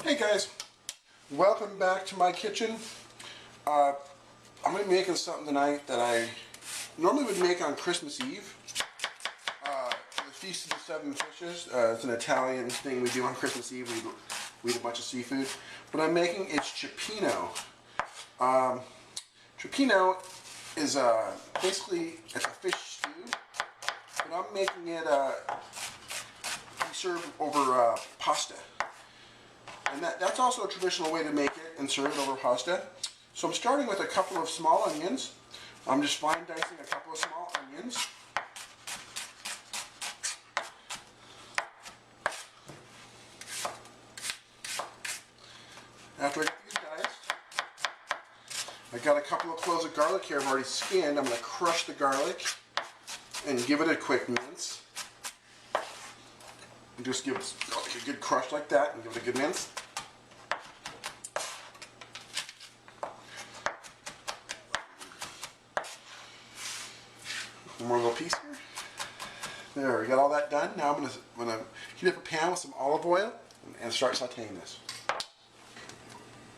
Hey guys, welcome back to my kitchen. I'm going to be making something tonight that I normally would make on Christmas Eve. The Feast of the Seven Fishes. It's an Italian thing we do on Christmas Eve. We eat a bunch of seafood. But I'm making it's Chippino. Chippino is basically it's a fish stew, but I'm making it served over pasta. And that's also a traditional way to make it and serve it over pasta. So I'm starting with a couple of small onions. I'm just fine dicing a couple of small onions. After I get these diced, I got a couple of cloves of garlic here I've already skinned. I'm going to crush the garlic and give it a quick mince. And just give it a good crush like that and give it a good mince. One more little piece here. There, we got all that done. Now I'm going to heat up a pan with some olive oil and start sauteing this.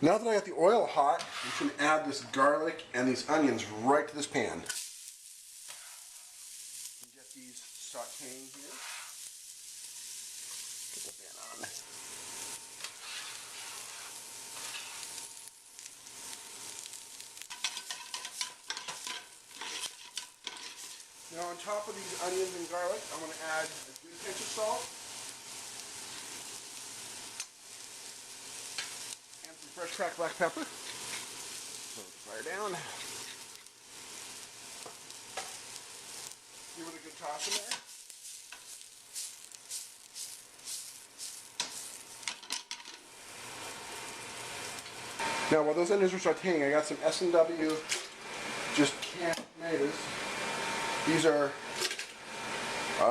Now that I got the oil hot, I'm just going to add this garlic and these onions right to this pan. And get these sauteing here. Get the pan on. Now on top of these onions and garlic, I'm going to add a good pinch of salt and some fresh cracked black pepper. So fire down. Give it a good toss in there. Now while those onions are sauteing, I got some S&W just canned tomatoes. These are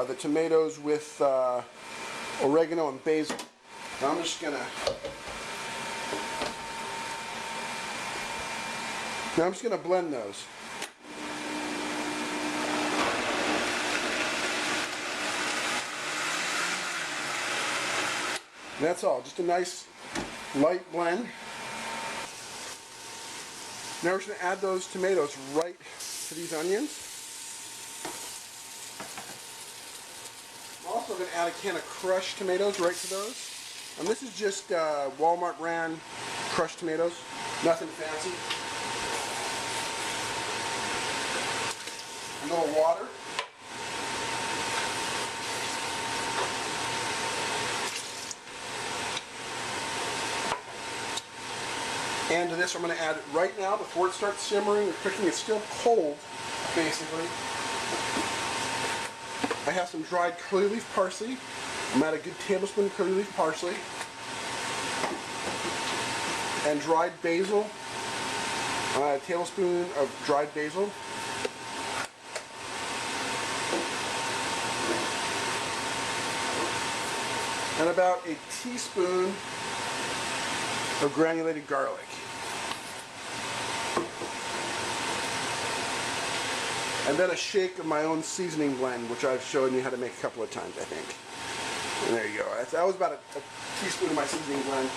the tomatoes with oregano and basil. Now I'm just gonna blend those. And that's all, just a nice light blend. Now we're just gonna add those tomatoes right to these onions. I'm also going to add a can of crushed tomatoes right to those. And this is just Walmart brand crushed tomatoes. Nothing fancy. A little water. And to this I'm going to add it right now before it starts simmering or cooking. It's still cold, basically. I have some dried curly leaf parsley. I'm at a good tablespoon of curly leaf parsley. And dried basil. A tablespoon of dried basil. And about a teaspoon of granulated garlic. And then a shake of my own seasoning blend, which I've shown you how to make a couple of times, I think. And there you go. That was about a teaspoon of my seasoning blend.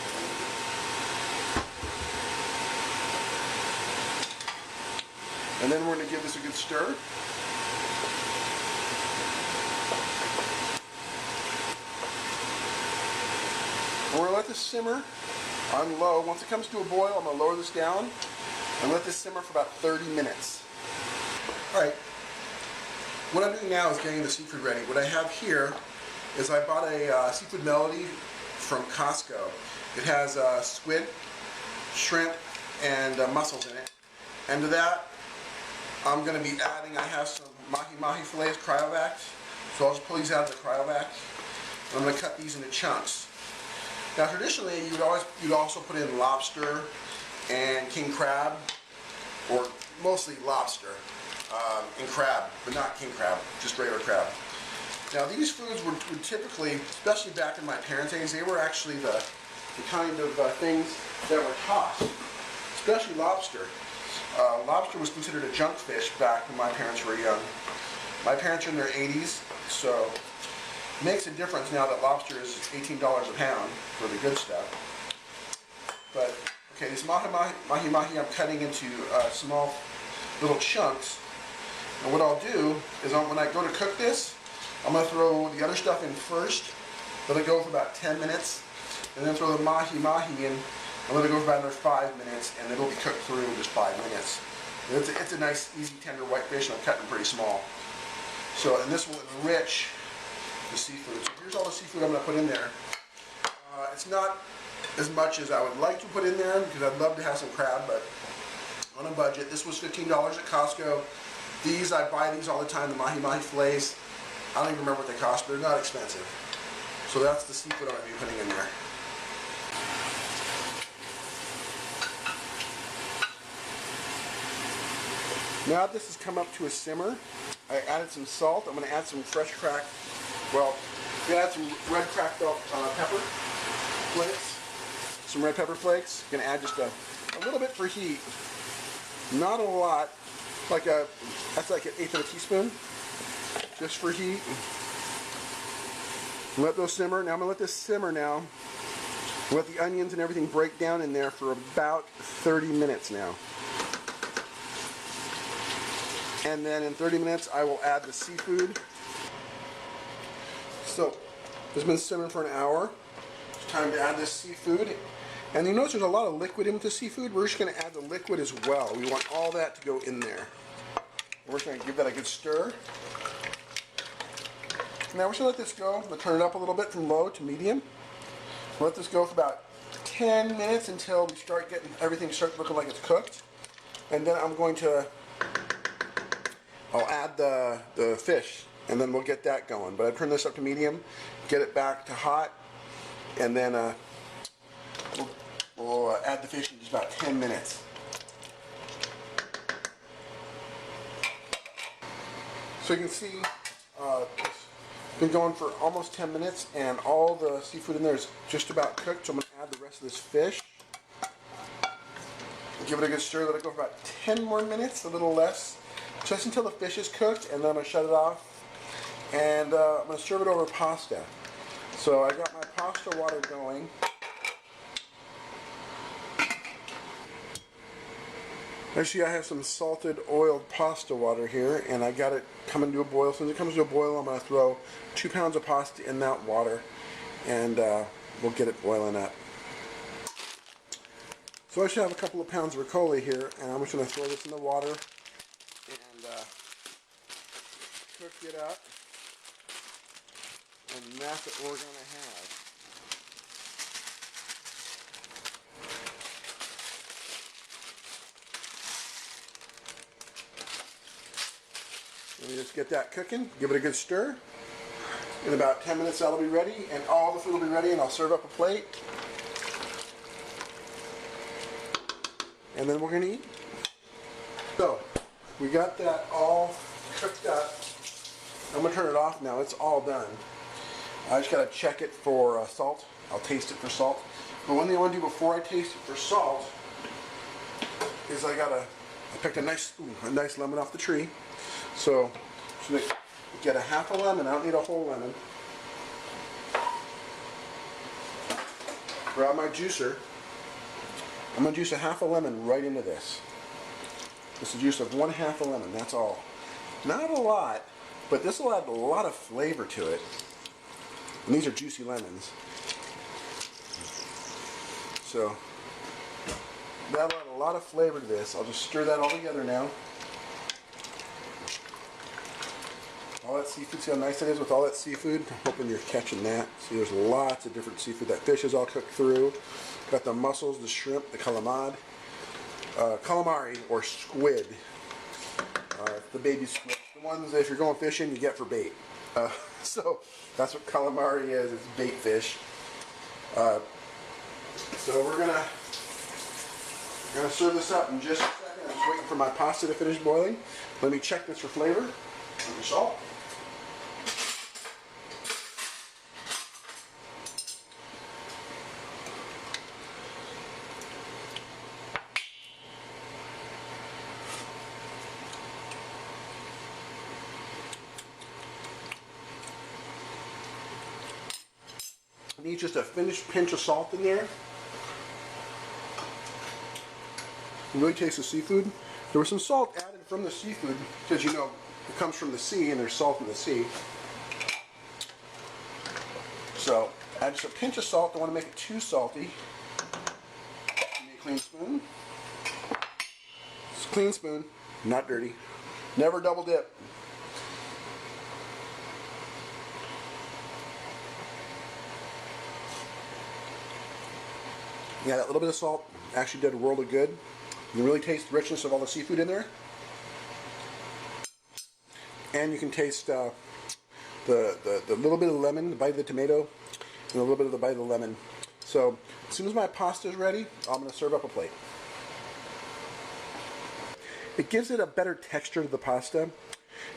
And then we're going to give this a good stir. And we're going to let this simmer on low. Once it comes to a boil, I'm going to lower this down and let this simmer for about 30 minutes. Alright, what I'm doing now is getting the seafood ready. What I have here is I bought a seafood melody from Costco. It has squid, shrimp, and mussels in it. And to that, I'm going to be adding, I have some mahi-mahi fillets cryovac. So I'll just pull these out of the cryovac. I'm going to cut these into chunks. Now traditionally, you'd also put in lobster and king crab, or mostly lobster. And crab, but not king crab, just regular crab. Now these foods would typically, especially back in my parents' days, they were actually the kind of things that were tossed, especially lobster. Lobster was considered a junk fish back when my parents were young. My parents are in their 80s, so it makes a difference now that lobster is $18 a pound for the good stuff. but okay, this mahi-mahi I'm cutting into small little chunks. And what I'll do is when I go to cook this, I'm going to throw the other stuff in first, let it go for about 10 minutes, and then throw the mahi-mahi in, and let it go for about another 5 minutes, and it'll be cooked through in just 5 minutes. It's a nice, easy, tender white fish, and I'm cutting pretty small. So, and this will enrich the seafood. So here's all the seafood I'm going to put in there. It's not as much as I would like to put in there, because I'd love to have some crab, but on a budget. This was $15 at Costco. These, I buy these all the time, the mahi-mahi fillets. I don't even remember what they cost, but they're not expensive. So that's the seafood I'm going to be putting in there. Now that this has come up to a simmer, I added some salt. I'm going to add some fresh cracked, well, I'm going to add some red cracked pepper flakes. Some red pepper flakes. I'm going to add just a little bit for heat. Not a lot. That's like 1/8 of a teaspoon. Just for heat. Let those simmer. Now I'm going to let this simmer now. Let the onions and everything break down in there for about 30 minutes now. And then in 30 minutes I will add the seafood. So, it's been simmering for an hour. It's time to add this seafood. And you notice there's a lot of liquid in with the seafood. We're just going to add the liquid as well. We want all that to go in there. We're just going to give that a good stir. Now we're just going to let this go. I'm going to turn it up a little bit from low to medium. Let this go for about 10 minutes until we start getting everything looking like it's cooked. And then I'll add the fish, and then we'll get that going. But I turn this up to medium, get it back to hot, and then we'll add the fish in just about 10 minutes. So you can see it's been going for almost 10 minutes, and all the seafood in there is just about cooked. So I'm going to add the rest of this fish. Give it a good stir, let it go for about 10 more minutes, a little less, just until the fish is cooked, and then I'm going to shut it off. And I'm going to serve it over pasta. So I got my pasta water going. Actually, I have some salted oiled pasta water here, and I got it coming to a boil. As soon as it comes to a boil, I'm going to throw 2 pounds of pasta in that water, and we'll get it boiling up. So I should have a couple of pounds of ricotta here, and I'm just going to throw this in the water and cook it up. And that's what we're going to have. Let me just get that cooking, give it a good stir. In about 10 minutes that'll be ready, and all the food will be ready, and I'll serve up a plate. And then we're going to eat. So, we got that all cooked up. I'm going to turn it off now. It's all done. I just got to check it for salt. I'll taste it for salt. But one thing I want to do before I taste it for salt is I picked a nice lemon off the tree. So, I'm going to get a half a lemon. I don't need a whole lemon. Grab my juicer. I'm going to juice a half a lemon right into this. Just the juice of 1/2 a lemon, that's all. Not a lot, but this will add a lot of flavor to it. And these are juicy lemons. So, that'll add a lot of flavor to this. I'll just stir that all together now. All that seafood, see how nice it is with all that seafood? I'm hoping you're catching that. See, there's lots of different seafood. That fish is all cooked through. Got the mussels, the shrimp, the calamari or squid. The baby squid. The ones that if you're going fishing, you get for bait. So that's what calamari is. It's bait fish. So we're gonna serve this up in just a second. I'm just waiting for my pasta to finish boiling. Let me check this for flavor. And salt. Need just a pinch of salt in there. can really taste the seafood. There was some salt added from the seafood because, you know, it comes from the sea and there's salt in the sea. So add just a pinch of salt. Don't want to make it too salty. Give me a clean spoon. It's a clean spoon, not dirty. Never double dip. Yeah, that little bit of salt actually did a world of good. You can really taste the richness of all the seafood in there. And you can taste the little bit of lemon, the bite of the tomato, and a little bit of the bite of the lemon. So as soon as my pasta is ready, I'm going to serve up a plate. It gives it a better texture to the pasta.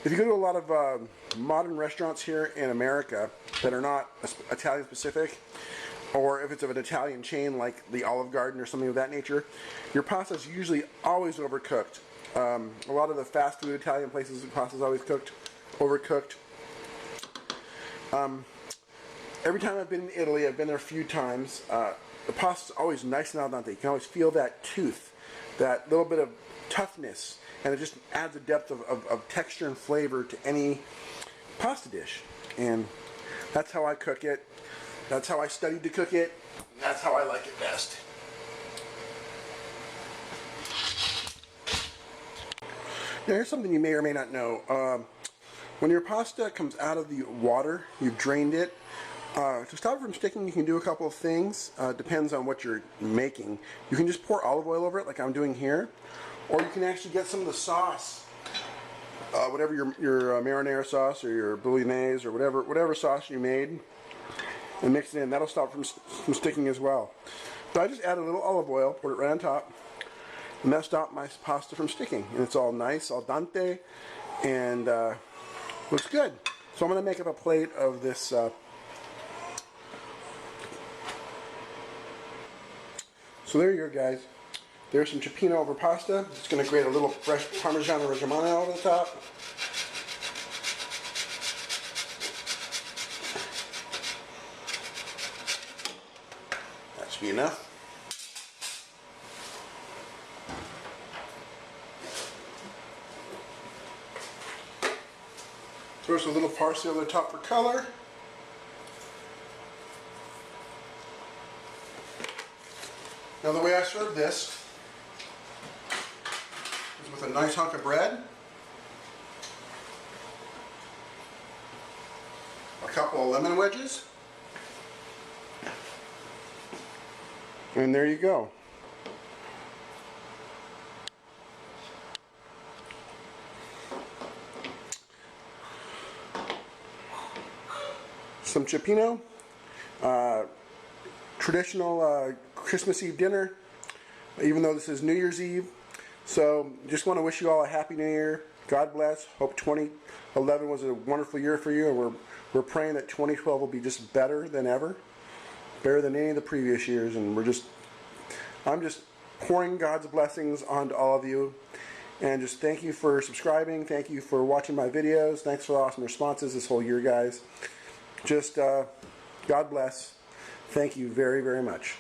If you go to a lot of modern restaurants here in America that are not Italian specific, or if it's of an Italian chain like the Olive Garden or something of that nature, your pasta is usually always overcooked. A lot of the fast food Italian places, the pasta is always overcooked. Every time I've been in Italy, I've been there a few times, the pasta is always nice and al dente. You can always feel that tooth, that little bit of toughness, and it just adds a depth of texture and flavor to any pasta dish. And that's how I cook it. That's how I studied to cook it. That's how I like it best. Now here's something you may or may not know. When your pasta comes out of the water, you've drained it. To stop it from sticking, you can do a couple of things. Depends on what you're making. You can just pour olive oil over it like I'm doing here. Or you can actually get some of the sauce, whatever your marinara sauce or your bolognese or whatever sauce you made, and mix it in. That'll stop from sticking as well. So I just add a little olive oil, put it right on top, and that stopped my pasta from sticking. And it's all nice, al dente, and looks good. So I'm going to make up a plate of this. So there you go, guys. There's some Chippino over pasta. Just going to grate a little fresh Parmigiano Reggiano over the top. That should be enough. Throw a little parsley over the top for color. Now the way I serve this is with a nice hunk of bread, a couple of lemon wedges, and there you go. Some Chippino, traditional Christmas Eve dinner, even though this is New Year's Eve. So just want to wish you all a Happy New Year. God bless. Hope 2011 was a wonderful year for you, and we're praying that 2012 will be just better than ever, better than any of the previous years. And I'm just pouring God's blessings onto all of you. And just thank you for subscribing. Thank you for watching my videos. Thanks for the awesome responses this whole year, guys. Just God bless. Thank you very, very much.